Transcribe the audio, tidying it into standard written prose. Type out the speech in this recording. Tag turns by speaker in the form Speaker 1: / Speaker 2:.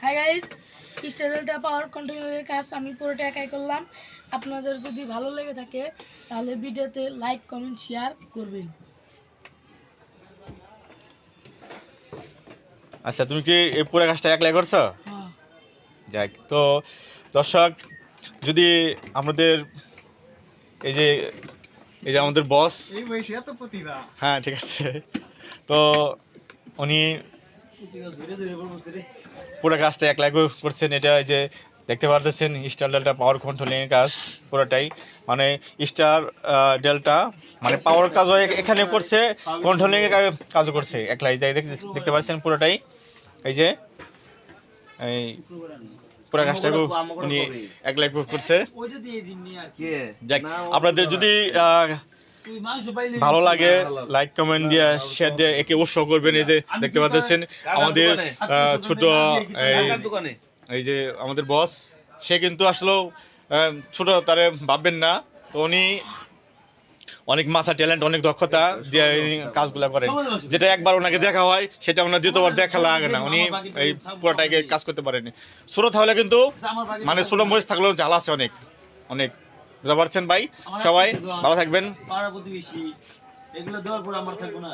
Speaker 1: Hi guys, স্টাইলটা পাওয়ার কন্ট্রোলের কাজ আমি পুরোটা একাই করলাম। আপনাদের যদি ভালো লেগে থাকে তাহলে ভিডিওতে লাইক কমেন্ট শেয়ার করবেন।
Speaker 2: আচ্ছা, তুমি কি এই পুরো কাজটা একলাই করছো?
Speaker 1: হ্যাঁ,
Speaker 2: যাক, তো দর্শক, যদি আমাদের এই যে আমাদের বস, হ্যাঁ ঠিক আছে, তো উনি পুরো কাজটা একলাই করছেন। এটা এই যে দেখতে পারতেছেন স্টার ডেল্টা পাওয়ার কন্ট্রোলিংয়ের কাজ পুরোটাই, মানে স্টার ডেল্টা মানে পাওয়ার কাজও এখানে করছে, কন্ট্রোলিংয়ের কাজও করছে একলাই। দেখতে পাচ্ছেন পুরোটাই এই যে এই পুরো কাজটা উনি একলাই করছে। যাক, আপনাদের যদি ভালো লাগে লাইক কমেন্ট দিয়ে শেয়ার দিয়ে একে উৎসাহ করবেন। এই যে দেখতে পাচ্ছেন আমাদের ছোট এই যে আমাদের বস, সে কিন্তু আসলে ছোট তারে ভাববেন না, তো উনি অনেক মাথা ট্যালেন্ট, অনেক দক্ষতা দিয়ে কাজগুলো করেন। যেটা একবার ওনাকে দেখা হয় সেটা ওনার দ্বিতীয়বার দেখা লাগে না, উনি এই পুরোটাকে কাজ করতে পারেনি। ছোট তাহলে কিন্তু মানে ছোট মরিচ থাকলেও জ্বাল আছে অনেক অনেক, বুঝতে পারছেন ভাই? সবাই ভালো থাকবেন।
Speaker 3: পাড়া প্রতিবেশী এগুলো দেওয়ার পর আমার থাকবো না।